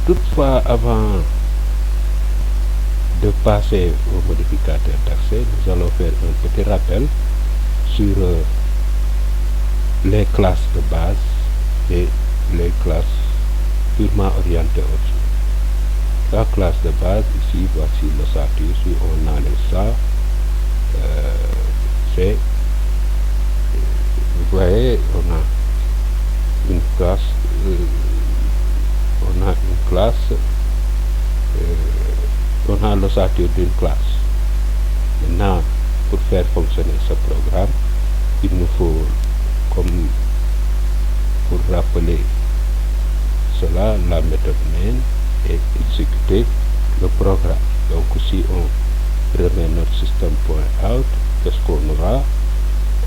Toutefois, avant de passer au modificateur d'accès, nous allons faire un petit rappel sur les classes de base et les classes purement orientées au-dessus. La classe de base, ici, voici l'ossature. Si on enlève ça, c'est, vous voyez, on a une classe, on a l'ossature d'une classe. Maintenant, pour faire fonctionner ce programme, il nous faut, comme pour rappeler cela, la méthode main et exécuter le programme. Donc si on remet notre système.out, qu'est-ce qu'on aura?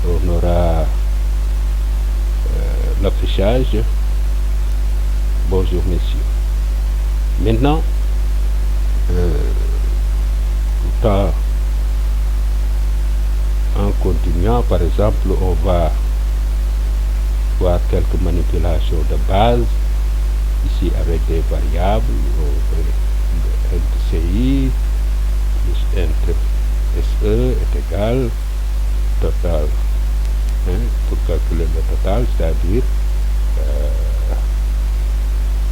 On aura l'affichage bonjour messieurs. Maintenant, en continuant, par exemple, on va voir quelques manipulations de base ici avec des variables. Int CI plus int SE est égal total, pour calculer le total, c'est-à-dire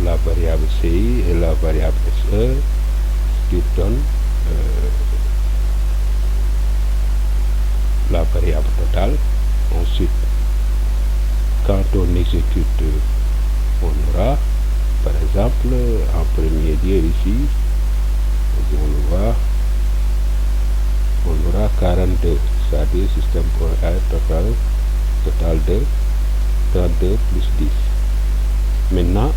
la variable CI et la variable SE, ce qui donne la variable totale. Ensuite, quand on exécute, on aura, par exemple, en premier lieu ici, on le voit, on aura 42, c'est-à-dire système.out total de 32 plus 10. Maintenant,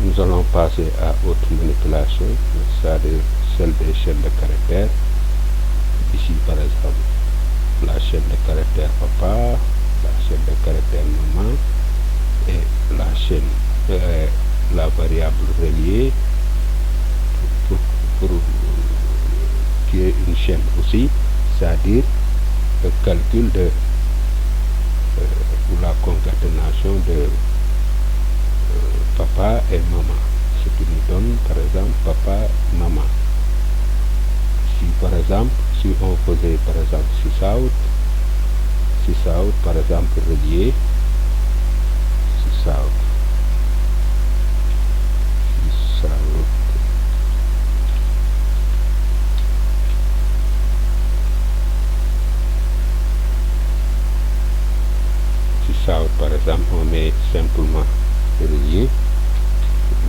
nous allons passer à autre manipulation, c'est-à-dire celle des chaînes de caractères. Ici, par exemple, la chaîne de caractère papa, la chaîne de caractère maman et la chaîne, la variable reliée pour qui est une chaîne aussi, c'est-à-dire le calcul de ou la concaténation de papa et maman, ce qui nous donne par exemple papa, maman. Si par exemple, si on faisait par exemple sysout par exemple relié, sysout par exemple, on met simplement relié,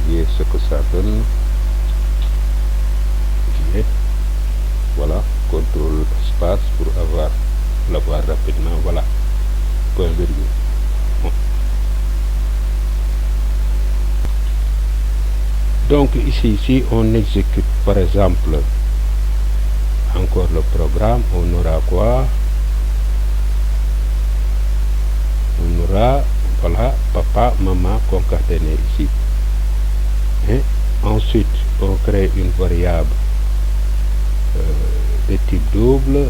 ce que ça donne, voilà, contrôle espace pour l'avoir rapidement, voilà, point virgule. Bon. Donc ici, si on exécute par exemple encore le programme, on aura quoi? On aura, voilà, papa, maman concaténé ici. Et ensuite, on crée une variable de type double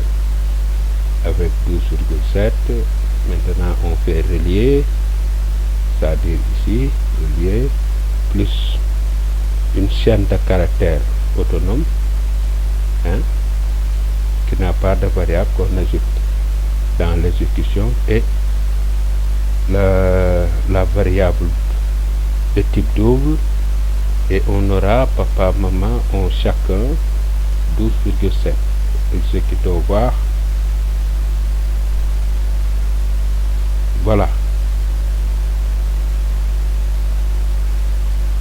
avec 12,7. Maintenant, on fait relier, c'est-à-dire ici, relier, plus une chaîne de caractères autonome, qui n'a pas de variable qu'on ajoute dans l'exécution, et la variable de type double, et on aura papa, maman ont chacun 12,7. Exécutons voir. Voilà.